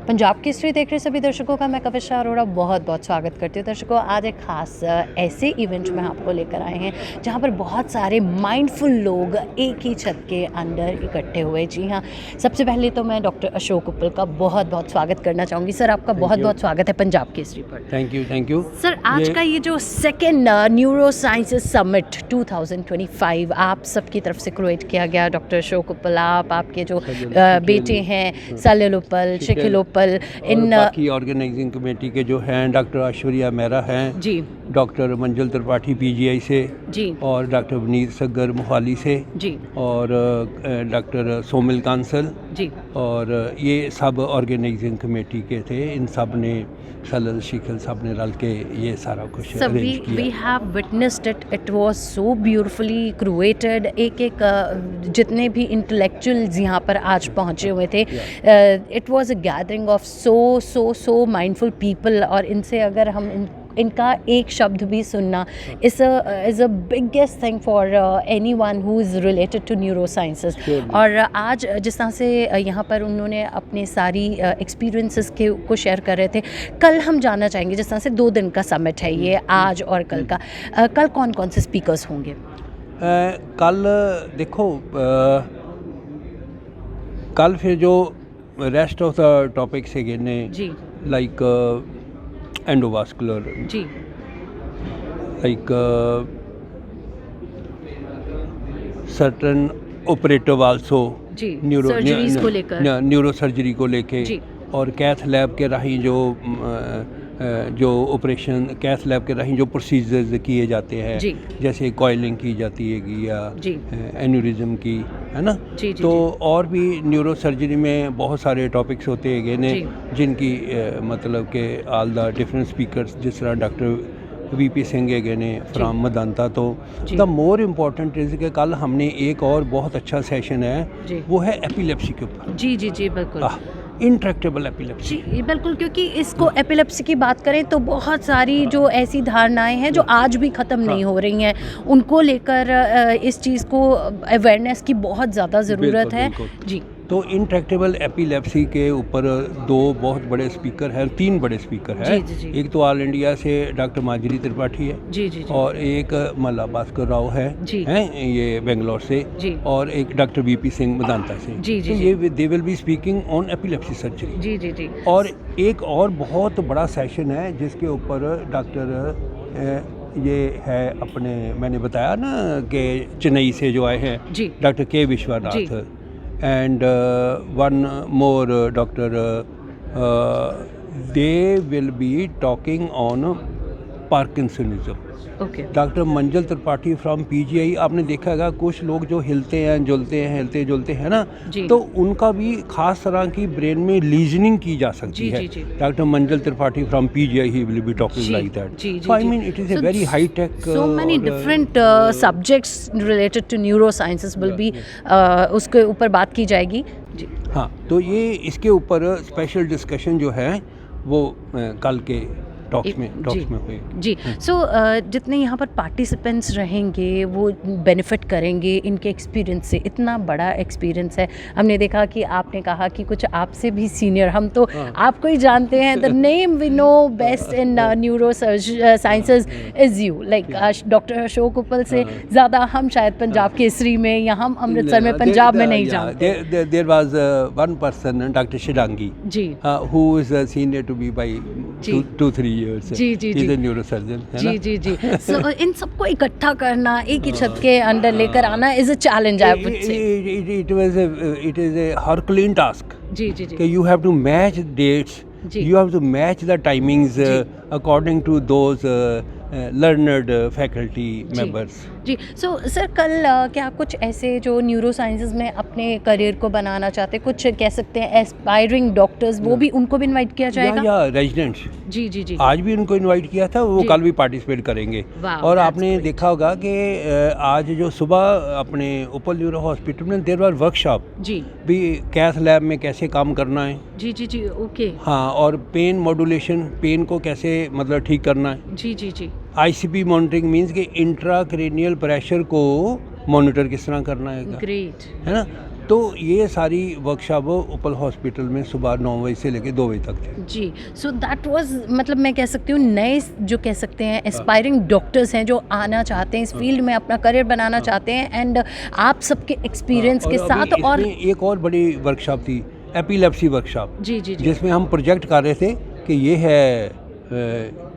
पंजाब केसरी देख रहे सभी दर्शकों का मैं कविता अरोड़ा बहुत बहुत स्वागत करती हूँ। दर्शकों, आज एक ख़ास ऐसे इवेंट में आपको लेकर आए हैं जहाँ पर बहुत सारे माइंडफुल लोग एक ही छत के अंदर इकट्ठे हुए। जी हाँ, सबसे पहले तो मैं डॉक्टर अशोक उप्पल का बहुत बहुत स्वागत करना चाहूँगी। सर, आपका बहुत बहुत स्वागत है पंजाब केसरी पर। थैंक यू सर, आज का ये जो सेकेंड न्यूरो साइंसेस समिट 2025 आप सबकी तरफ से क्रिएट किया गया। डॉक्टर अशोक उप्पल, आपके जो बेटे हैं सलिल उप्पल, शिखिल उप्पल, इन बाकी ऑर्गेनाइजिंग कमेटी के जो हैं डॉक्टर ऐश्वर्या मेहरा हैं जी, डॉक्टर मंजुल त्रिपाठी पीजीआई से जी, और डॉक्टर वनीत सग्गर मोहाली से जी, और डॉक्टर सोमिल कांसल जी, और ये सब ऑर्गेनाइजिंग कमेटी के थे। इन सब ने सलिल शिखिल सब ने रल के ये सारा कुछ अरेंज किया। We have witnessed it was so beautifully created. एक जितने भी इंटेलेक्चुअल्स यहाँ पर आज पहुँचे हुए थे, it was a gathering of so mindful people. और इनसे अगर हम इनका एक शब्द भी सुनना is a biggest thing for anyone who is related to neuro sciences. और आज जिस तरह से यहाँ पर उन्होंने अपने सारी एक्सपीरियंसेस को शेयर कर रहे थे, कल हम जानना चाहेंगे, जिस तरह से 2 दिन का समिट है ये, आज और कल का, कल कौन कौन से स्पीकर्स होंगे? कल देखो, कल फिर जो रेस्ट ऑफ द टॉपिक्स है जी, लाइक एंडोवास्कुलर जी, लाइक सर्टन ऑपरेटिव आल्सो जी, न्यूरो सर्जरी को लेके, और कैथ लैब के राही जो ऑपरेशन कैथ लैब के राही जो प्रोसीजर्स किए जाते हैं, जैसे कॉइलिंग की जाती है या एन्यूरिज्म की, है ना जी, तो जी, और भी न्यूरो सर्जरी में बहुत सारे टॉपिक्स होते हैं ने जिनकी मतलब के ऑल द डिफरेंट स्पीकर्स, जिस तरह डॉक्टर वीपी सिंह है ने फ्राम मदांता। तो द मोर इम्पॉर्टेंट इज़ कि कल हमने एक और बहुत अच्छा सेशन है, वो है एपिलेप्सी के ऊपर। जी जी जी, बिल्कुल इंट्रैक्टेबल एपिलेप्सी जी, बिल्कुल, क्योंकि इसको एपिलेप्सी की बात करें तो बहुत सारी जो ऐसी धारणाएं हैं जो आज भी ख़त्म नहीं हो रही हैं, उनको लेकर इस चीज़ को अवेयरनेस की बहुत ज़्यादा ज़रूरत है जी। तो इंट्रैक्टेबल एपिलेप्सी के ऊपर 2 बहुत बड़े स्पीकर हैं, 3 बड़े स्पीकर हैं। एक तो ऑल इंडिया से डॉक्टर माजरी त्रिपाठी है जी, जी, जी, और एक मल्ला भास्कर राव है हैं ये बेंगलोर से जी, और एक डॉक्टर वीपी सिंह मदांता से जी, जी, तो ये they will be speaking on epilepsy surgery जी, जी, जी। और एक और बहुत बड़ा सेशन है जिसके ऊपर डॉक्टर ये है अपने, मैंने बताया ना कि चेन्नई से जो आए हैं डॉक्टर के Vishwanath, and one more doctor, they will be talking on Parkinsonism. Doctor Manjul Tripathi from PGI. आपने देखा होगा कुछ लोग जो हिलते हैं हिलते जुलते हैं ना, तो उनका भी खास तरह की ब्रेन में लीजनिंग की जा सकती है। Doctor Manjul Tripathi from PGI he will be talking like that. So I mean it is a very high tech, so many different subjects related to neuro sciences will be, उसके ऊपर बात की जाएगी जी। हाँ, तो ये इसके ऊपर स्पेशल डिस्कशन जो है वो कल के टॉक्स में हुए जी। सो जितने यहाँ पर पार्टिसिपेंट्स रहेंगे वो बेनिफिट करेंगे इनके एक्सपीरियंस से। इतना बड़ा एक्सपीरियंस है, हमने देखा कि आपने कहा कि कुछ आपसे भी सीनियर, हम तो आपको ही जानते हैं, the name we know best in neuro sciences is you, like doctor Ashok Uppal से ज़्यादा हम शायद पंजाब केसरी में या हम अमृतसर में पंजाब में नहीं जानते। There was one person doctor Shirangi ji, who is senior to be by 2-3 years. जी जी जी, न्यूरोसर्जन है ना जी जी जी। So, इन सबको इकट्ठा करना, एक ही छत के अंदर लेकर आना is a challenge, I would say. It is a Herculean task जी जी जी, कि you have to match dates, you have to match the timings according to those learned faculty members जी। सो सर, कल क्या कुछ ऐसे जो न्यूरो साइंसेस में अपने करियर को बनाना चाहते, कुछ कह सकते हैं एस्पायरिंग डॉक्टर्स, वो भी उनको भी इनवाइट किया जाएगा? या रेजिडेंट्स जी जी जी, आज भी उनको इनवाइट किया था, वो कल भी पार्टिसिपेट करेंगे। और आपने देखा होगा कि आज जो सुबह अपने उप्पल न्यूरो हॉस्पिटल में देयर वर वर्कशॉप जी, भी कैथ लैब में कैसे काम करना है जी जी जी, ओके हाँ, और पेन मॉड्यूलेशन, पेन को कैसे मतलब ठीक करना है जी जी जी। आईसीपी मॉनिटरिंग मींस कि इंट्राक्रेनियल प्रेशर को मॉनिटर किस तरह करना है, ग्रेट है ना। तो ये सारी वर्कशॉप उपल हॉस्पिटल में सुबह 9 बजे से लेकर 2 बजे तक थे जी। सो दैट वाज, मतलब मैं कह सकती हूँ नए जो कह सकते हैं एस्पायरिंग डॉक्टर्स हैं जो आना चाहते हैं इस फील्ड में, अपना करियर बनाना चाहते हैं, एंड आप सबके एक्सपीरियंस के साथ। और एक और बड़ी वर्कशॉप थी, एपिलेप्सी वर्कशॉप, जी जी जी, जिसमें हम प्रोजेक्ट कर रहे थे कि ये है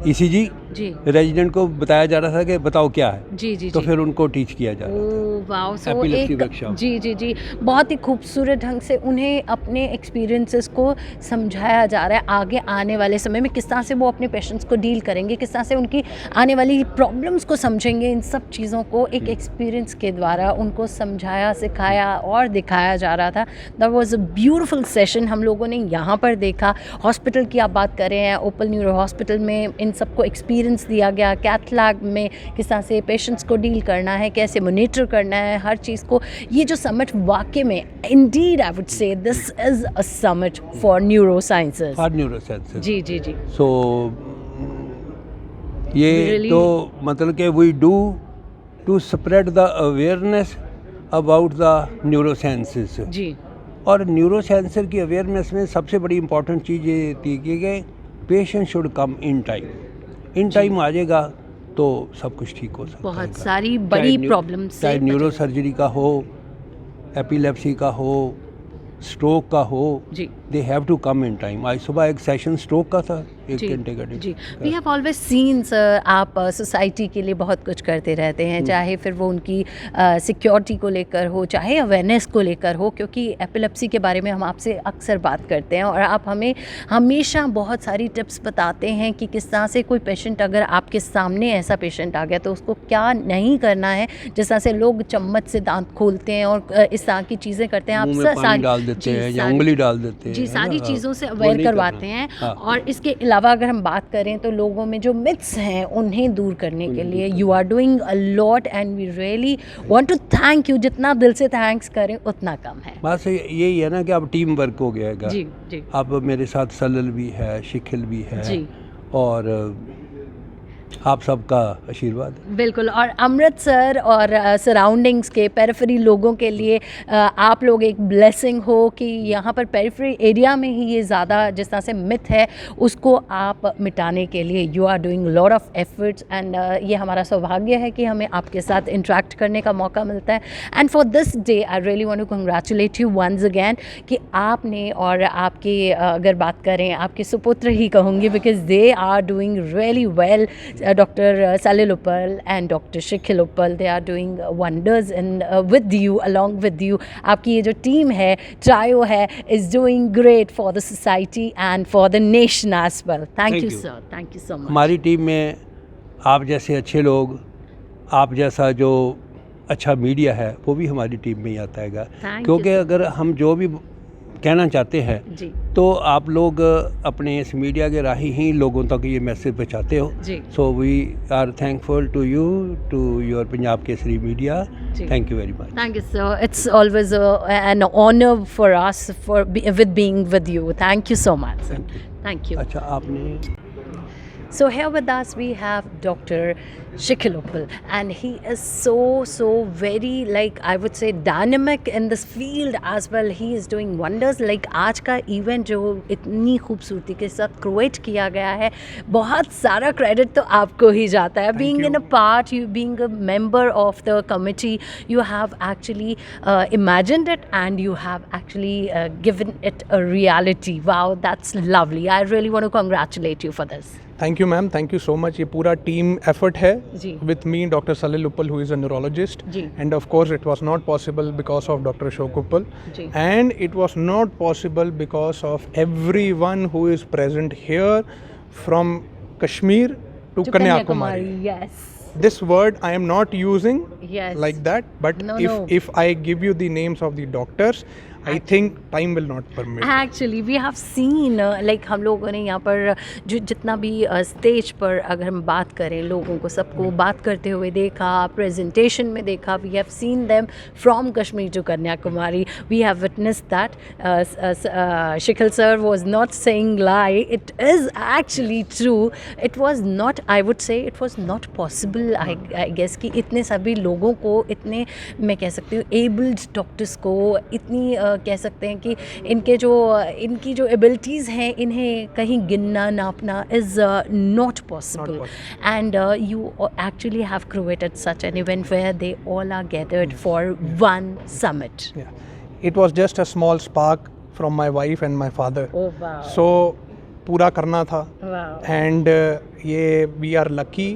ECG जी रेजिडेंट को बताया जा रहा था कि बताओ क्या है, जी जी तो जी। फिर उनको टीच किया जा रहा था। ओह वाओ, सो Epilepsy एक workshop। जी जी जी, बहुत ही खूबसूरत ढंग से उन्हें अपने एक्सपीरियंसेस को समझाया जा रहा है आगे आने वाले समय में किस तरह से वो अपने पेशेंट्स को डील करेंगे, किस तरह से उनकी आने वाली प्रॉब्लम्स को समझेंगे। इन सब चीज़ों को एक एक्सपीरियंस के द्वारा उनको समझाया, सिखाया और दिखाया जा रहा था। That was a beautiful session हम लोगों ने यहाँ पर देखा। हॉस्पिटल की आप बात कर रहे हैं, ओपल न्यूरो हॉस्पिटल में इन सबको एक्सपीरियंस दिया गया, कैथ लैब में किस तरह से पेशेंट्स को डील करना है, कैसे मॉनिटर करना है, हर चीज़ को। ये जो समिट वाकई में indeed I would say this is a summit for neuro sciences. For neuro sciences, जी जी जी। सो ये Really? तो मतलब कि we do to spread the awareness about the neuro sciences. जी और न्यूरो साइंसर की अवेयरनेस में सबसे बड़ी इंपॉर्टेंट चीज़ ये थी कि patient should come in time आ जाएगा तो सब कुछ ठीक हो सकता है। बहुत सारी बड़ी प्रॉब्लम्स से चाहे न्यूरो सर्जरी का हो, एपिलेप्सी का हो, स्ट्रोक का हो, जी they have to come in time. आज सुबह एक सेशन स्ट्रोक का था, 1 घंटे का। जी, we have always seen sir, आप सोसाइटी के लिए बहुत कुछ करते रहते हैं, चाहे फिर वो उनकी सिक्योरिटी को लेकर हो, चाहे अवेयरनेस को लेकर हो, क्योंकि एपिलेप्सी के बारे में हम आपसे अक्सर बात करते हैं और आप हमें हमेशा बहुत सारी टिप्स बताते हैं कि किस तरह से कोई पेशेंट, अगर आपके सामने ऐसा पेशेंट आ गया तो उसको क्या नहीं करना है। जिस तरह से लोग चम्मच से दांत खोलते हैं और इस तरह की चीज़ें करते हैं, आप मुंह में पानी डाल देते हैं या उंगली डाल देते हैं, जी, सारी हाँ, चीज़ों से वो अवेयर नहीं करवाते करना। हैं। हाँ। और इसके अलावा अगर हम बात करें तो लोगों में जो मिथ्स हैं उन्हें दूर करने के लिए you are doing a lot and we really want to thank you. जितना दिल से थैंक्स करें उतना कम है। बस यही है ना कि अब टीम वर्क हो गया है। जी जी अब मेरे साथ सलल भी है, शिखिल भी है जी, और आप सबका आशीर्वाद। बिल्कुल। और अमृतसर और सराउंडिंग्स के पेरिफेरी लोगों के लिए आप लोग एक ब्लेसिंग हो कि यहाँ पर पेरिफेरी एरिया में ही ये ज़्यादा जिस तरह से मिथ है उसको आप मिटाने के लिए you are doing lot of efforts and ये हमारा सौभाग्य है कि हमें आपके साथ इंटरेक्ट करने का मौका मिलता है। And for this day I really want to congratulate you once again कि आपने और आपके अगर बात करें आपके सुपुत्र ही कहूँगी, because they are doing really well. Dr. Salil Uppal and Dr. Shikhil Uppal, they are doing wonders in with you, along with you. आपकी ये जो टीम है, ट्रायो है, is doing great for the society and for the nation as well. Thank you sir, thank you so much. हमारी team में आप जैसे अच्छे लोग, आप जैसा जो अच्छा मीडिया है वो भी हमारी टीम में ही आता है, क्योंकि अगर हम जो भी कहना चाहते हैं जी, तो आप लोग अपने इस मीडिया के राही ही लोगों तक ये मैसेज पहुँचाते हो। So we are thankful to you, to your Punjab Kesari media. Thank you very much. Thank you sir, it's always an honour for us for with being with you. Thank you so much. Thank you. अच्छा, आपने So here with us we have Dr. Shikhil Uppal, and he is so very, like I would say, dynamic in this field as well. He is doing wonders. Like आज का event जो इतनी खूबसूरती के साथ create किया गया है, बहुत सारा क्रेडिट तो आपको ही जाता है। Being in a part, you being a member of the committee, you have actually imagined it and you have actually given it a reality. Wow, that's lovely. I really want to congratulate you for this. Thank you ma'am, thank you so much. ये पूरा team effort है with me, doctor Salil Uppal who is a neurologist, and of course it was not possible because of doctor Ashok Uppal, and it was not possible because of everyone who is present here from Kashmir to Kanyakumari. Yes. This word I am not using Yes. like that, but No. if I give you the names of the doctors, I think time will not permit. Actually, we have seen like हम लोगों ने यहाँ पर जो जितना भी stage पर अगर हम बात करें लोगों को सबको बात करते हुए देखा, प्रेजेंटेशन में देखा, we have seen them from Kashmir to Kanyakumari. We have witnessed that. Shikhar sir was not saying lie. It is actually true. It was not, I would say, it was not possible. I guess कि इतने सभी लोगों को, इतने मैं कह सकती हूँ एबल्ड डॉक्टर्स को, इतनी कह सकते हैं कि इनकी जो एबिलिटीज़ हैं इन्हें कहीं गिनना नापना is not possible. And you actually have created such an event where they all are gathered for one summit. It was just a small spark from my wife and my father. Oh wow. So पूरा करना था. Wow. And ये we are lucky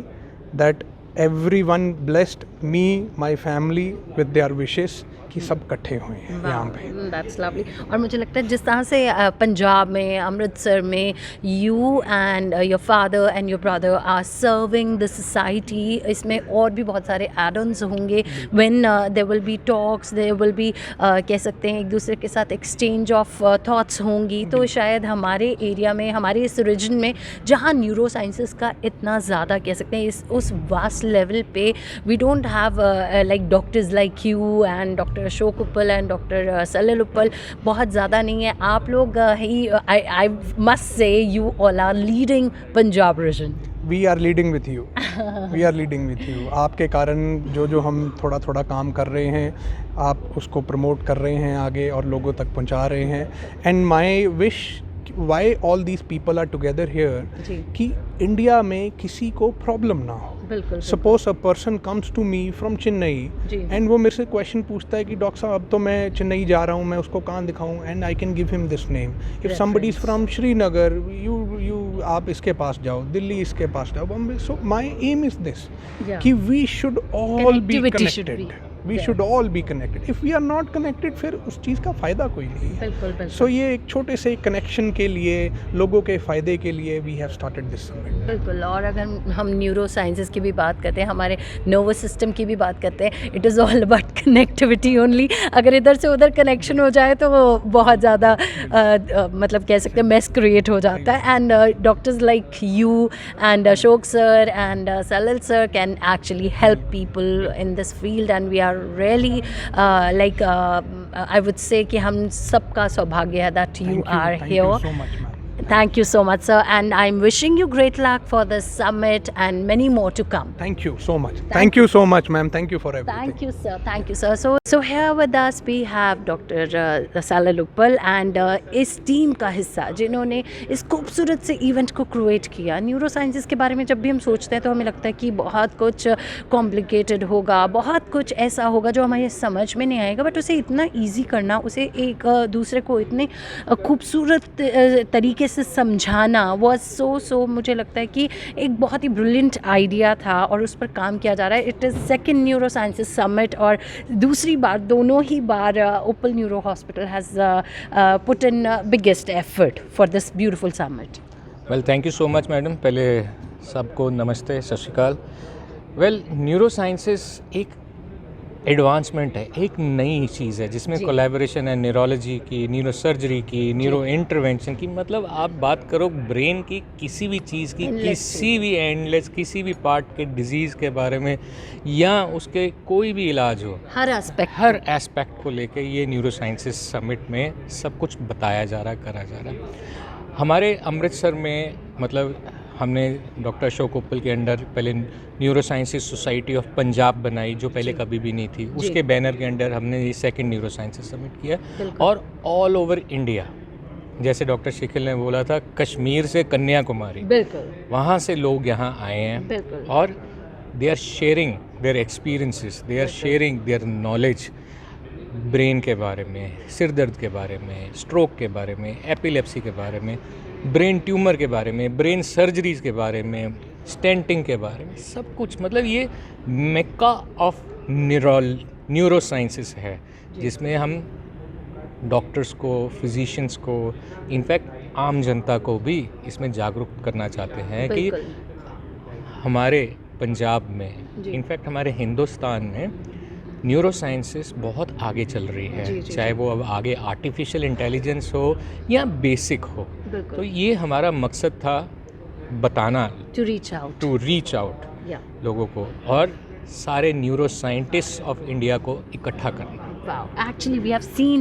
that everyone blessed me, my family with their wishes कि सब इकट्ठे हुए हैं यहाँ पे. That's lovely. और मुझे लगता है जिस तरह से पंजाब में, अमृतसर में you and your father and your brother are serving the society, इसमें और भी बहुत सारे add-ons होंगे. When there will be talks, there will be कह सकते हैं एक दूसरे के साथ exchange of thoughts होंगी. तो शायद हमारे एरिया में, हमारे इस रीजन में जहाँ न्यूरो साइंसेस का इतना ज़्यादा कह सकते हैं उस वास्ट लेवल पे we don't have like doctors like you and Dr. Ashok Uppal and doctor Salil Uppal बहुत ज़्यादा नहीं है. आप लोग ही I must say you all are leading Punjab region. We are leading with you. We are leading with you. आपके कारण जो हम थोड़ा थोड़ा काम कर रहे हैं, आप उसको प्रमोट कर रहे हैं आगे और लोगों तक पहुंचा रहे हैं. And my wish why all these people are together here कि इंडिया में किसी को प्रॉब्लम ना हो. Suppose a person comes to me from Chennai and वो मेरे से क्वेश्चन पूछता है कि डॉक्टर साहब अब तो मैं चेन्नई जा रहा हूँ, मैं उसको कहाँ दिखाऊँ, and I can give him this name. If somebody is from Srinagar, you आप इसके पास जाओ, दिल्ली इसके पास जाओ, Bombay. So my aim is this कि we should all be connected. We should all be connected. If we are not connected, फिर उस चीज़ का फ़ायदा कोई नहीं है. बिल्कुल. So ये एक छोटे से कनेक्शन के लिए, लोगों के फ़ायदे के लिए we have started this summit. बिल्कुल. और अगर हम न्यूरो साइंसेस की भी बात करते हैं, हमारे नर्वस सिस्टम की भी बात करते हैं, it is all about connectivity only. अगर इधर से उधर कनेक्शन हो जाए तो बहुत ज़्यादा मतलब कह सकते हैं मेस क्रिएट हो जाता है. And doctors like you and Ashok sir and Salil sir can actually help people in this field. And we are really like I would say कि हम सबका सौभाग्य है that you are here. Thank you so much, ma'am. Thank you so much, sir, and I'm wishing you great luck for the summit and many more to come. Thank you so much. Thank you so much, ma'am. Thank you for everything. Thank you, sir. Thank you, sir. So here with us we have Dr. Salil Uppal and इस team का हिस्सा जिन्होंने इस खूबसूरत से event को create किया. Neuro sciences के बारे में जब भी हम सोचते हैं तो हमें लगता है कि बहुत कुछ कॉम्प्लिकेटेड होगा, बहुत कुछ ऐसा होगा जो हमें समझ में नहीं आएगा, बट उसे इतना ईजी करना, उसे एक दूसरे को इतने खूबसूरत तरीके से समझाना वाज सो मुझे लगता है कि एक बहुत ही ब्रिलियंट आइडिया था और उस पर काम किया जा रहा है. It is second neuro sciences summit और दूसरी बार, दोनों ही बार Uppal neuro hospital has put in biggest effort for this beautiful summit. Well, thank you so much madam. पहले सबको नमस्ते, Sat Shri Akal. Well, neuro sciences एक एडवांसमेंट है, एक नई चीज़ है जिसमें कोलैबोरेशन है न्यूरोलॉजी की, न्यूरो सर्जरी की, न्यूरो इंटरवेंशन की. मतलब आप बात करो ब्रेन की किसी भी चीज़ की, किसी भी एंडलेस, किसी भी पार्ट के डिजीज़ के बारे में या उसके कोई भी इलाज हो, हर एस्पेक्ट को लेके ये न्यूरो साइंसेस समिट में सब कुछ बताया जा रहा है, करा जा रहा है. हमारे अमृतसर में मतलब हमने डॉक्टर अशोक उप्पल के अंडर पहले neuro sciences society of Punjab बनाई जो पहले कभी भी नहीं थी. उसके बैनर के अंडर हमने ये सेकंड न्यूरो साइंसेस समिट किया. और ऑल ओवर इंडिया, जैसे डॉक्टर शिखिल ने बोला था, कश्मीर से कन्याकुमारी, वहाँ से लोग यहाँ आए हैं और they are sharing their experiences, they are sharing their knowledge brain के बारे में, सिर दर्द के बारे में, स्ट्रोक के बारे में, एपिलेप्सी के बारे में, ब्रेन ट्यूमर के बारे में, ब्रेन सर्जरीज़ के बारे में, स्टेंटिंग के बारे में, सब कुछ. मतलब ये मेक्का ऑफ न्यूरो साइंसेस है जिसमें हम डॉक्टर्स को, फिजिशियंस को, इनफैक्ट आम जनता को भी इसमें जागरूक करना चाहते हैं कि हमारे पंजाब में, इनफैक्ट हमारे हिंदुस्तान में न्यूरो साइंसेस बहुत आगे चल रही है, चाहे वो अब आगे आर्टिफिशियल इंटेलिजेंस हो या बेसिक हो। तो ये हमारा मकसद था बताना, टू रीच आउट लोगों को और सारे न्यूरो साइंटिस्ट ऑफ इंडिया को इकट्ठा करना। Wow, actually we have seen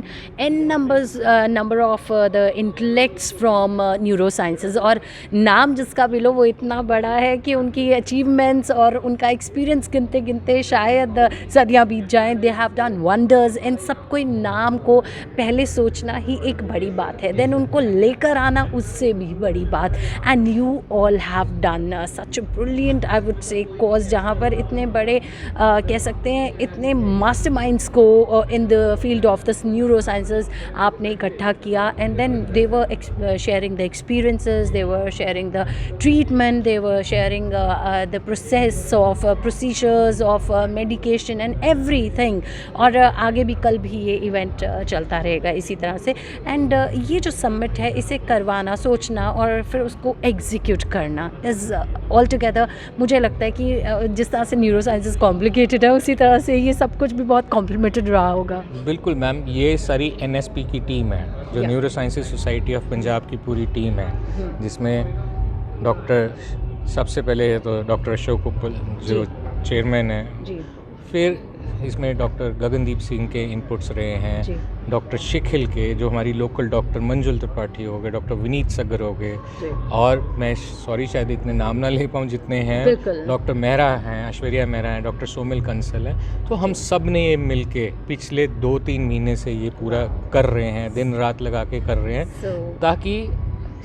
number of the intellects from neurosciences और नाम जिसका भी लो वो इतना बड़ा है कि उनकी achievements और उनका experience गिनते गिनते शायद सदियाँ बीत जाएं। They have done wonders and सब कोई नाम को पहले सोचना ही एक बड़ी बात है, then उनको लेकर आना उससे भी बड़ी बात। And you all have done such a brilliant I would say cause जहाँ पर इतने बड़े कह सकते हैं इतने masterminds को in the field of this neurosciences आपने इकट्ठा किया and then they were sharing the experiences, they were sharing the treatment, they were sharing the process of procedures of medication and everything। और आगे भी कल भी ये इवेंट चलता रहेगा इसी तरह से। एंड ये जो समिट है इसे करवाना, सोचना और फिर उसको एग्जीक्यूट करना इज़ ऑल टुगेदर, मुझे लगता है कि जिस तरह से न्यूरोसाइंसेस कॉम्प्लिकेटेड है उसी तरह से ये सब कुछ भी बहुत कॉम्प्लिमेंटेड रहा होगा। बिल्कुल मैम, ये सारी NSP की टीम है जो neuro sciences society of Punjab की पूरी टीम है, जिसमें डॉक्टर सबसे पहले तो डॉक्टर अशोक उप्पल जो चेयरमैन है, फिर इसमें डॉक्टर गगनदीप सिंह के इनपुट्स रहे हैं, डॉक्टर शिखिल के जो हमारी लोकल डॉक्टर मंजुल त्रिपाठी हो गए, डॉक्टर विनीत सगर हो गए, और मैं सॉरी शायद इतने नाम ना ले पाऊँ जितने हैं, डॉक्टर मेहरा हैं, ऐश्वर्या मेहरा हैं, डॉक्टर सोमिल कंसल हैं। तो हम सब ने ये मिल के पिछले 2-3 महीने से ये पूरा कर रहे हैं, दिन रात लगा के कर रहे हैं ताकि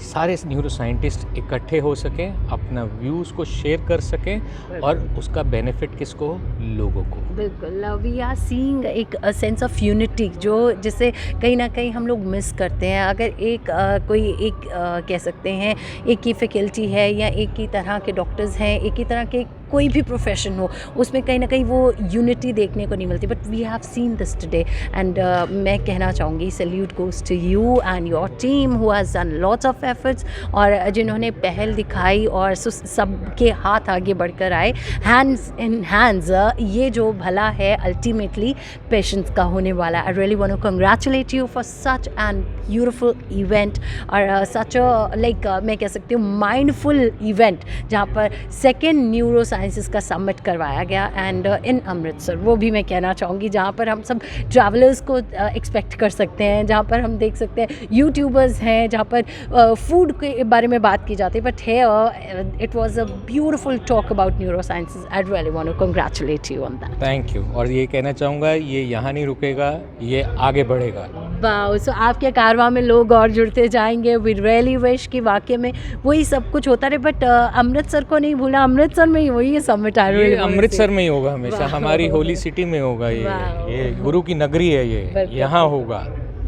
सारे न्यूरो साइंटिस्ट इकट्ठे हो सकें, अपना व्यूज़ को शेयर कर सकें और उसका बेनिफिट किसको, लोगों को। बिल्कुल, वी आर सीइंग एक सेंस ऑफ यूनिटी जो जिसे कहीं ना कहीं हम लोग मिस करते हैं। अगर कोई एक कह सकते हैं एक ही फैकल्टी है या एक ही तरह के डॉक्टर्स हैं, एक ही तरह के कोई भी प्रोफेशन हो, उसमें कहीं ना कहीं वो यूनिटी देखने को नहीं मिलती। But we have seen this today and मैं कहना चाहूँगी salute goes to you and your team who has done lots of efforts, और जिन्होंने पहल दिखाई और सबके हाथ आगे बढ़कर आए, हैंड्स इन हैंड्स। ये जो भला है अल्टीमेटली पेशेंट्स का होने वाला। I really want to congratulate you for such an beautiful event और सच लाइक मैं कह सकती हूँ माइंडफुल इवेंट जहाँ पर सेकेंड न्यूरो साइंसेस का समिट करवाया गया एंड इन अमृतसर। वो भी मैं कहना चाहूँगी जहाँ पर हम सब ट्रैवलर्स को एक्सपेक्ट कर सकते हैं, जहाँ पर हम देख सकते हैं यूट्यूबर्स हैं, जहाँ पर फूड के बारे में बात की जाती है। But here it was a beautiful talk about neuro sciences. I really want to congratulate you on that. Thank you. और ये कहना चाहूँगा ये यहाँ नहीं रुकेगा, ये आगे बढ़ेगा। वाओ, सो आपके कारवां में लोग और जुड़ते जाएंगे। वी रियली विश कि वाकई में वही सब कुछ होता रहे। बट अमृतसर को नहीं भूला, अमृतसर में ही वही समिट आ रही है। अमृतसर में ही होगा हमेशा, हमारी होली सिटी में होगा ये गुरु की नगरी है, ये यहाँ होगा।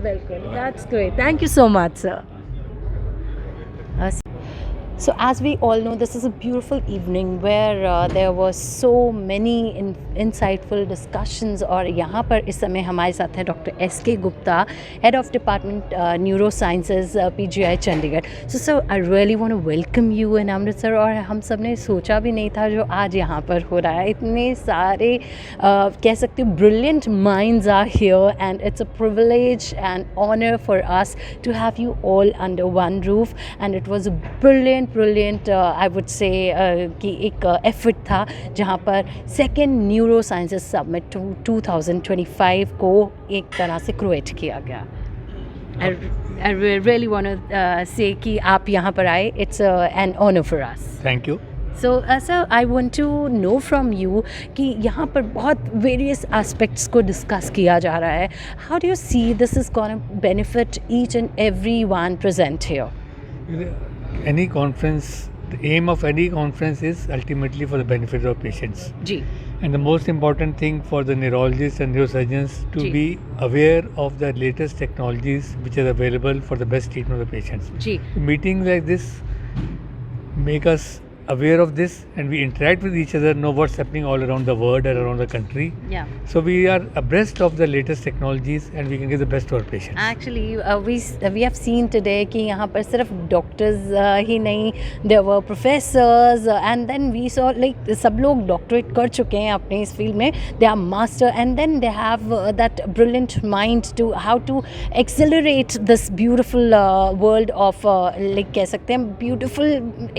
बिल्कुल, that's great, thank you so much sir. So as we all know, this is a beautiful evening where there was so many insightful discussions। और यहाँ पर इस समय हमारे साथ हैं doctor SK Gupta, head of department neuro sciences PGI Chandigarh. So I really want to welcome you in Amritsar. और हम सब ने सोचा भी नहीं था जो आज यहाँ पर हो रहा है। इतने सारे कह सकते हो brilliant minds are here and it's a privilege and honour for us to have you all under one roof and it was a brilliant I would say कि एक एफर्ट था जहाँ पर सेकेंड न्यूरो साइंसेस समिट 2025 को एक तरह से create किया गया। I really want to say कि आप यहाँ पर आए, it's an honour for us. Thank you. So sir, I want to know from you कि यहाँ पर बहुत वेरियस एस्पेक्ट्स को डिस्कस किया जा रहा है। How do you see this is gonna benefit each and every one present here? Any conference, the aim of any conference is ultimately for the benefit of patients. जी. And the most important thing for the neurologists and neurosurgeons to be aware of the latest technologies which are available for the best treatment of the patients. जी. Meetings like this make us aware of this, and we interact with each other, know what's happening all around the world and around the country. Yeah. So we are abreast of the latest technologies, and we can give the best to our patients. Actually, we have seen today कि यहाँ पर सिर्फ doctors ही नहीं, there were professors, and then we saw like सब लोग doctorate कर चुके हैं अपने इस फील्ड में, they are master, and then they have that brilliant mind to how to accelerate this beautiful world of like कह सकते हैं beautiful,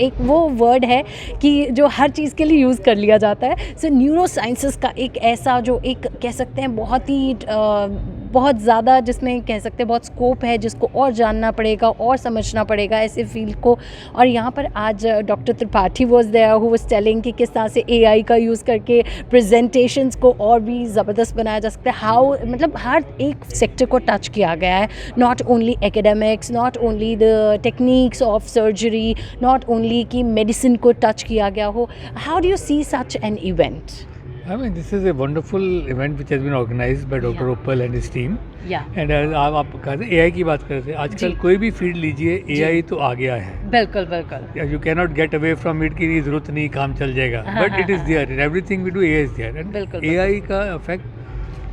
एक वो वर्ड है कि जो हर चीज़ के लिए यूज़ कर लिया जाता है. सो न्यूरो साइंसेस का एक ऐसा जो एक कह सकते हैं बहुत ज़्यादा, जिसमें कह सकते हैं बहुत स्कोप है, जिसको और जानना पड़ेगा और समझना पड़ेगा ऐसे फील्ड को. और यहाँ पर आज doctor Tripathi was there who was telling कि किस तरह से एआई का यूज़ करके प्रेजेंटेशंस को और भी ज़बरदस्त बनाया जा सकता है. हाउ मतलब हर एक सेक्टर को टच किया गया है, not only academics, not only the techniques of surgery, not only कि मेडिसिन को टच किया गया हो. How do you see such an event? I mean, this is a wonderful event which has been organized by Dr. Uppal and his team. Yeah. And आप कहते हैं AI की बात कर रहे थे, आजकल कोई भी फील्ड लीजिए AI तो आ गया है. बिल्कुल बिल्कुल. You cannot get away from it कि ज़रूरत नहीं, काम चल जाएगा. But it is there. In everything we do, AI is there. And AI का effect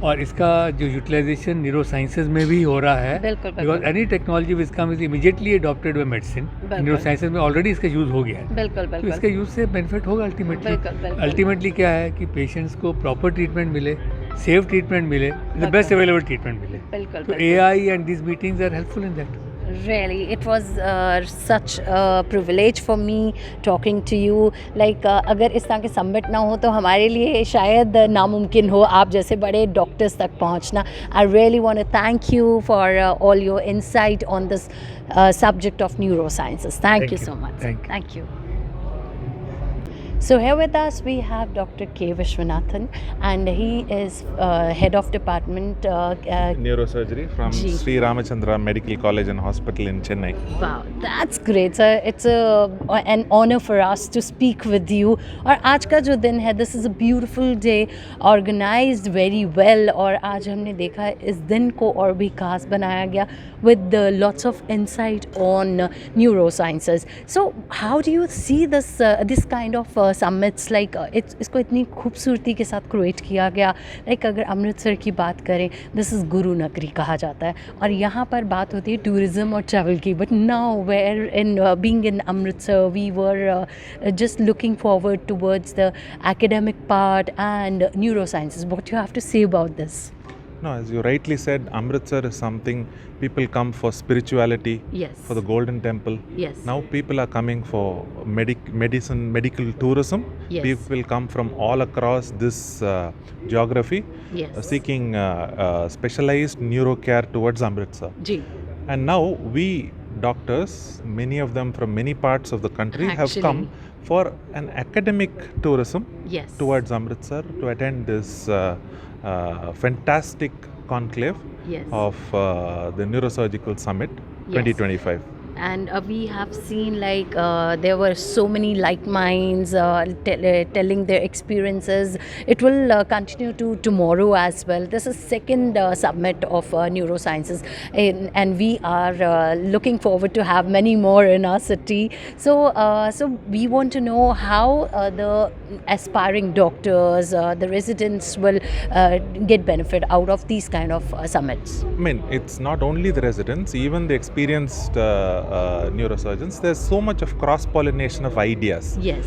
और इसका जो यूटिलाइजेशन न्यूरो साइंसेज में भी हो रहा है, because any technology which come is immediately adopted by medicine. Neuro sciences में ऑलरेडी इसका यूज़ हो गया है. तो इसके यूज़ से बेनिफिट होगा अल्टीमेटली क्या है कि पेशेंट्स को प्रॉपर ट्रीटमेंट मिले, सेफ ट्रीटमेंट मिले, द बेस्ट अवेलेबल ट्रीटमेंट मिले. तो AI and these meetings are helpful in that. Really, it was such a privilege for me talking to you. Like अगर इस तरह के समिट ना हो तो हमारे लिए शायद नामुमकिन हो आप जैसे बड़े डॉक्टर्स तक पहुंचना. I really want to thank you for all your insight on this subject of neurosciences. Thank you so much. Thank you. So here with us we have Dr. K. Vishwanathan, and he is head of department neurosurgery from Sri Ramachandra Medical College and Hospital in Chennai. Wow, that's great sir. It's an honor for us to speak with you. और आज का जो दिन है, this is a beautiful day, organized very well, और आज हमने देखा इस दिन को और भी खास बनाया गया with lots of insight on neurosciences. So how do you see this kind of summits, like इसको इतनी खूबसूरती के साथ क्रिएट किया गया. लाइक अगर अमृतसर की बात करें, दिस इज़ गुरु नगरी कहा जाता है, और यहाँ पर बात होती है टूरिज़म और ट्रैवल की. But now where in being in Amritsar we were just looking forward towards the academic part and neurosciences. What you have to say about this? No, as you rightly said, Amritsar is something people come for spirituality, yes, for the Golden Temple. Yes. Now people are coming for medical tourism. Yes. People come from all across this geography, yes, seeking specialized neuro care towards Amritsar. Ji. And now we doctors, many of them from many parts of the country, have come for an academic tourism, yes, towards Amritsar to attend this fantastic conclave, yes, of the Neurosurgical Summit 2025. And we have seen like there were so many like minds telling their experiences. It will continue to tomorrow as well. This is second summit of neurosciences, and we are looking forward to have many more in our city. So we want to know how the aspiring doctors, the residents will get benefit out of these kind of summits. I mean, it's not only the residents, even the experienced neurosurgeons. There's so much of cross-pollination of ideas. Yes.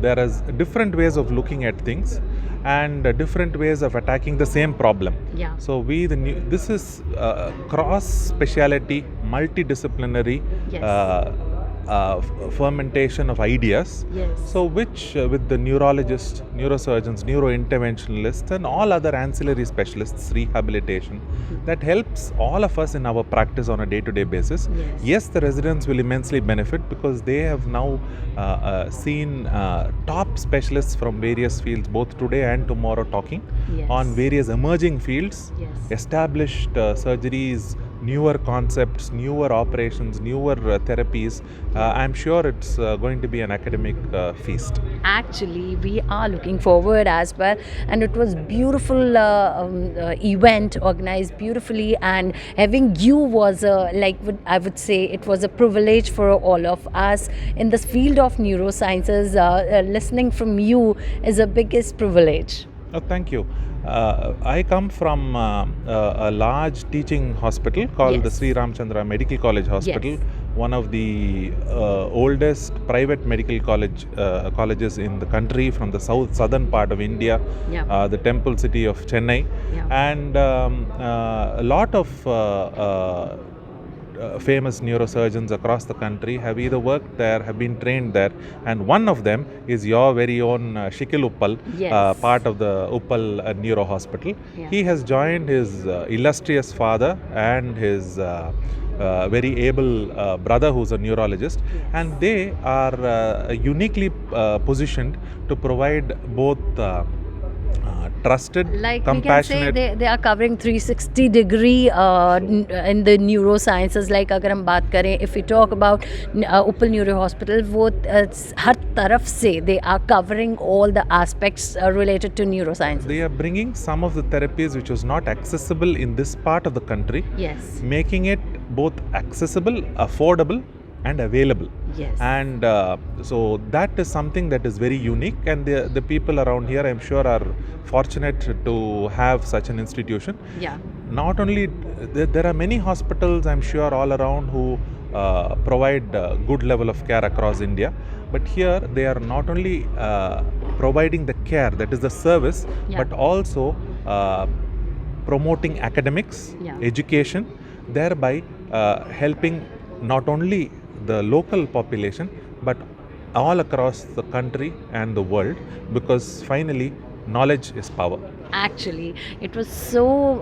There is different ways of looking at things and different ways of attacking the same problem. Yeah. So this is cross-speciality, multidisciplinary, Yes, fermentation of ideas. yes. So which with the neurologists, neurosurgeons, neurointerventionalists and all other ancillary specialists, rehabilitation, that helps all of us in our practice on a day-to-day basis. Yes. Yes, the residents will immensely benefit because they have now seen top specialists from various fields, both today and tomorrow, talking Yes. on various emerging fields, Yes. established surgeries newer concepts, newer operations, newer therapies, I'm sure it's going to be an academic feast. Actually, we are looking forward as well, and it was beautiful event organized beautifully, and having you was I would say it was a privilege for all of us in this field of neurosciences. Listening from you is the biggest privilege. Oh, thank you. I come from a large teaching hospital called the Sri Ramchandra Medical College Hospital, one of the oldest private medical colleges in the country, from the southern part of India, the temple city of Chennai, and a lot of famous neurosurgeons across the country have either worked there, have been trained there, and one of them is your very own Shikil Uppal, part of the Uppal Neuro Hospital. He has joined his illustrious father and his very able brother who's a neurologist, and they are uniquely positioned to provide both trusted, compassionate. We can say they are covering 360 degree in the neurosciences. Like अगर हम बात करें, if we talk about Uppal Neuro Hospital, वो हर तरफ से they are covering all the aspects related to neuroscience. They are bringing some of the therapies which was not accessible in this part of the country, making it both accessible, affordable, and available. And so that is something that is very unique, and the people around here, I'm sure, are fortunate to have such an institution. Not only there are many hospitals, I'm sure, all around who provide good level of care across India, but here they are not only providing the care, that is the service, but also promoting academics, education, thereby helping not only the local population but all across the country and the world, because finally knowledge is power. Actually, it was so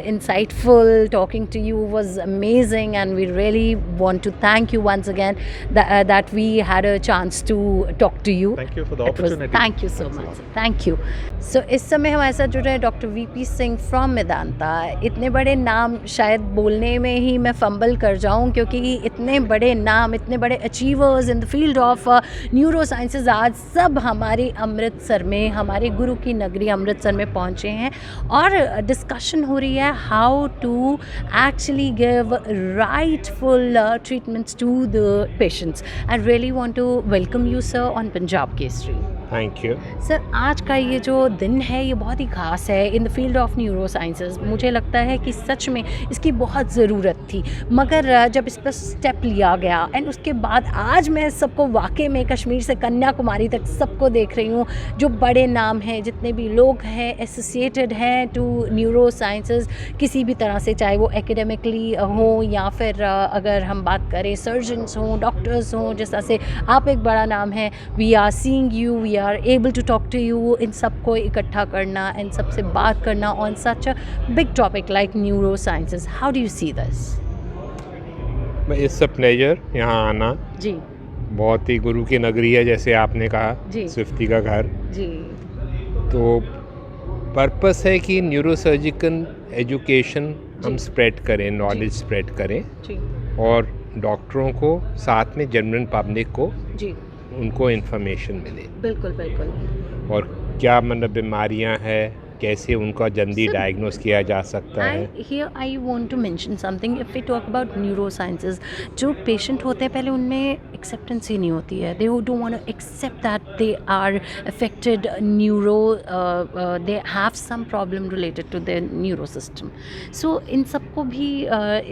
insightful. Talking to you was amazing, and we really want to thank you once again that we had a chance to talk to you. Thank you for the opportunity. Thank you so much. Thank you. So इस समय हमारे साथ जुड़ रहे हैं doctor VP Singh from Medanta. इतने बड़े नाम शायद बोलने में ही मैं फंबल कर जाऊं, क्योंकि इतने बड़े नाम, इतने बड़े achievers in the field of neuro sciences आज सब हमारे अमृतसर में, हमारे गुरु की नगरी अमृतसर में पहुंचे हैं, और डिस्कशन हो रही है how to actually give rightful treatments to the patients. I really want to welcome you sir on Punjab Kesari. Thank you sir. आज का ये जो दिन है ये बहुत ही खास है in the field of neuro sciences. मुझे लगता है कि सच में इसकी बहुत ज़रूरत थी, मगर जब इस पर स्टेप लिया गया एंड उसके बाद आज मैं सबको वाकई में कश्मीर से कन्याकुमारी तक सबको देख रही हूँ, जो बड़े नाम हैं, जितने भी लोग हैं एसोसिएटेड हैं टू न्यूरो साइंसेज किसी भी तरह से, चाहे वो एकेडमिकली हो या फिर अगर हम बात करें सर्जन्स हों, डॉक्टर्स हों, जिस तरह से आप एक बड़ा नाम है. We are seeing you, we are able to talk to you. इन सबको इकट्ठा करना एंड सबसे बात करना on such a big topic like neuro sciences, how do you see this? It's a pleasure यहाँ आना. जी. बहुत ही गुरु की नगरी है, जैसे आपने कहा, स्विफ्टी का घर. जी. तो पर्पस है कि न्यूरोसर्जिकल एजुकेशन हम स्प्रेड करें, नॉलेज स्प्रेड करें, और डॉक्टरों को साथ में जनरल पब्लिक को उनको इन्फॉर्मेशन मिले. बिल्कुल बिल्कुल. और क्या मतलब बीमारियां हैं, कैसे उनका जल्दी डायग्नोस किया जा सकता है. Here I want to mention something. If we talk about neurosciences, जो पेशेंट होते हैं पहले उनमें एक्सेप्टेंस ही नहीं होती है. They don't want to accept that they are affected they have some problem related to their neuro system. So इन सबको भी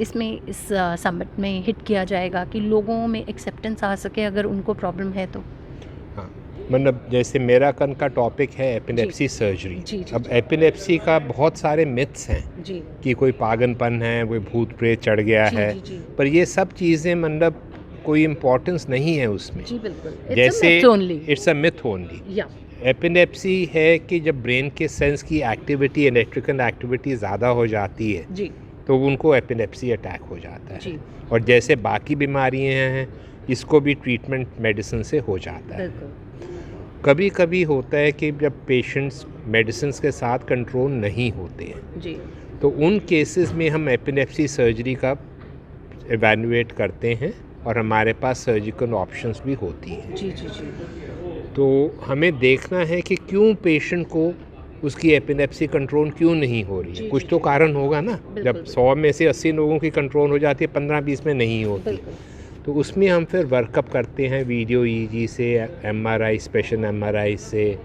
इसमें इस समिट में हिट किया जाएगा कि लोगों में एक्सेप्टेंस आ सके अगर उनको प्रॉब्लम है तो. मतलब जैसे मेरा कन का टॉपिक है एपिलेप्सी सर्जरी. अब एपिलेप्सी का बहुत सारे मिथ्स हैं कि कोई पागलपन है, कोई भूत प्रेत चढ़ गया है, पर ये सब चीज़ें मतलब कोई इम्पोर्टेंस नहीं है उसमें. जैसे it's a myth only. Epilepsy है कि जब ब्रेन के सेंस की एक्टिविटी, इलेक्ट्रिकल एक्टिविटी ज़्यादा हो जाती है तो उनको एपिलेप्सी अटैक हो जाता है. और जैसे बाकी बीमारियाँ हैं, इसको भी ट्रीटमेंट मेडिसिन से हो जाता है. कभी कभी होता है कि जब पेशेंट्स मेडिसिन के साथ कंट्रोल नहीं होते हैं तो उन केसेस में हम एपिनेप्सी सर्जरी का एवेल्युएट करते हैं और हमारे पास सर्जिकल ऑप्शंस भी होती हैं। जी जी जी। तो हमें देखना है कि क्यों पेशेंट को उसकी एपिनेप्सी कंट्रोल क्यों नहीं हो रही है। कुछ तो कारण होगा ना। जब 100 में से 80 लोगों की कंट्रोल हो जाती है, 15-20 में नहीं होती, तो उसमें हम फिर वर्कअप करते हैं वीडियो ईजी से, एमआरआई, स्पेशल एमआरआई से,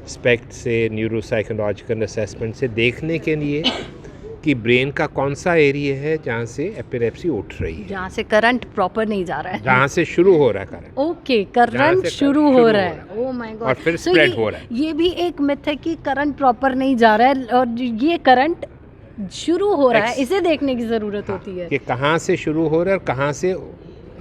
स्पेक्ट से, न्यूरोसाइकोलॉजिकल असेसमेंट से देखने के लिए कि ब्रेन का कौन सा एरिया है जहाँ से एपिलेप्सी उठ रही है, जहाँ से करंट प्रॉपर नहीं जा रहा है, जहाँ से शुरू हो रहा है करंट। ओके, करंट शुरू हो रहा है। Oh my God. और फिर स्प्रेड हो रहा है। ये भी एक मिथ है कि करंट प्रॉपर नहीं जा रहा है, और ये करंट शुरू हो रहा है, इसे देखने की ज़रूरत होती है कि कहाँ से शुरू हो रहा है और कहाँ से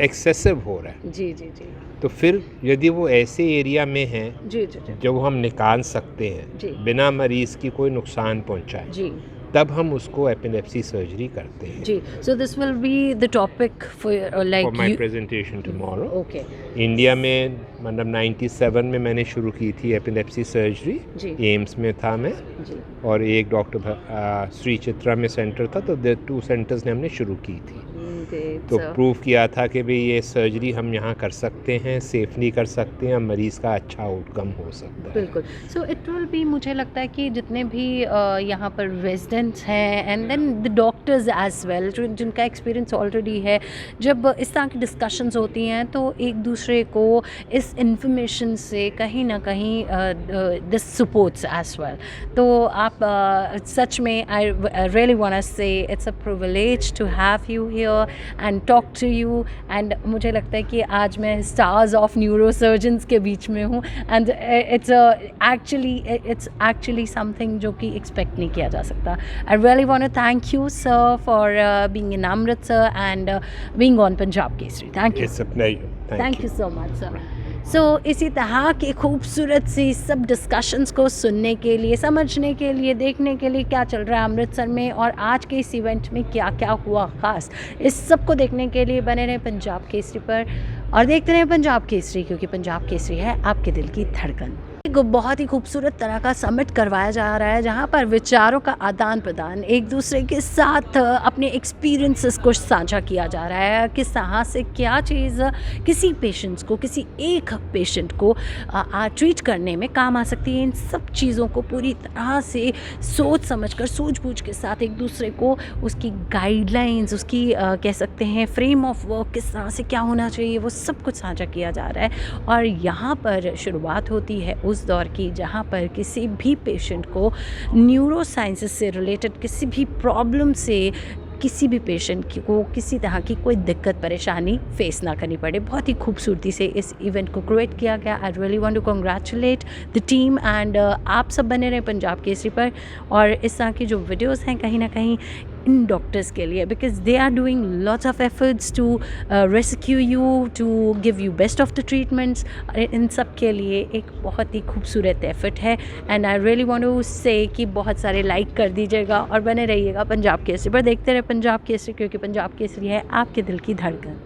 एक्सेसिव हो रहा है। जी जी जी। तो फिर यदि वो ऐसे एरिया में है जी जी जी, जो हम निकाल सकते हैं बिना मरीज़ की कोई नुकसान पहुँचाए, जी, तब हम उसको एपिलेप्सी सर्जरी करते हैं। जी। So this will be the topic for like my presentation tomorrow. Okay. India में मतलब 97 में मैंने शुरू की थी एपिलेप्सी सर्जरी, एम्स में था मैं जी, और एक डॉक्टर श्री चित्रा में सेंटर था, तो 2 सेंटर्स ने हमने शुरू की थी। तो प्रूव किया था कि भाई ये सर्जरी हम यहाँ कर सकते हैं, सेफली कर सकते हैं, मरीज़ का अच्छा आउटकम हो सकता है। बिल्कुल। सो इट विल बी, मुझे लगता है कि जितने भी यहाँ पर रेजिडेंट्स हैं and then the doctors as well, जिनका एक्सपीरियंस ऑलरेडी है, जब इस तरह की डिस्कशंस होती हैं तो एक दूसरे को इस इंफॉर्मेशन से कहीं ना कहीं दिस सपोर्ट्स एज वेल। तो आप सच में I really want to say it's a privilege to have you here and talk to you, and मुझे लगता है कि आज मैं स्टार्स ऑफ न्यूरोसर्जन्स के बीच में हूँ, एंड इट्स एक्चुअली समथिंग जो कि एक्सपेक्ट नहीं किया जा सकता। I really want to thank you sir for being in Amritsar and being on Punjab Kesari. Thank you. It's a pleasure. Thank you so much sir. So इसी तरह के खूबसूरत सी सब डिस्कशंस को सुनने के लिए, समझने के लिए, देखने के लिए क्या चल रहा है अमृतसर में और आज के इस इवेंट में क्या क्या हुआ ख़ास, इस सब को देखने के लिए बने रहे पंजाब केसरी पर और देखते रहे पंजाब केसरी, क्योंकि पंजाब केसरी है आपके दिल की धड़कन। एक बहुत ही खूबसूरत तरह का समिट करवाया जा रहा है जहाँ पर विचारों का आदान प्रदान, एक दूसरे के साथ अपने एक्सपीरियंसेस को साझा किया जा रहा है, किस तरह से क्या चीज़ किसी पेशेंट्स को, किसी एक पेशेंट को ट्रीट करने में काम आ सकती है। इन सब चीज़ों को पूरी तरह से सोच समझकर, सूझबूझ के साथ एक दूसरे को उसकी गाइडलाइंस, उसकी कह सकते हैं फ्रेम ऑफ वर्क, किस तरह से क्या होना चाहिए, वो सब कुछ साझा किया जा रहा है। और यहाँ पर शुरुआत होती है उस दौर की जहाँ पर किसी भी पेशेंट को न्यूरो साइंसेस से रिलेटेड किसी भी प्रॉब्लम से किसी भी पेशेंट को किसी तरह की कोई दिक्कत परेशानी फेस ना करनी पड़े। बहुत ही खूबसूरती से इस इवेंट को क्रिएट किया गया। I really want to congratulate the team and आप सब बने रहे पंजाब केसरी पर, और इस तरह की जो वीडियोस हैं कहीं ना कहीं इन डॉक्टर्स के लिए, because they are doing lots of efforts to rescue you, to give you best of the treatments. इन सब के लिए एक बहुत ही खूबसूरत एफर्ट है and I really want to say कि बहुत सारे लाइक कर दीजिएगा और बने रहिएगा पंजाब केसरी पर। देखते रहे पंजाब केसरी, क्योंकि पंजाब केसरी है आपके दिल की धड़कन।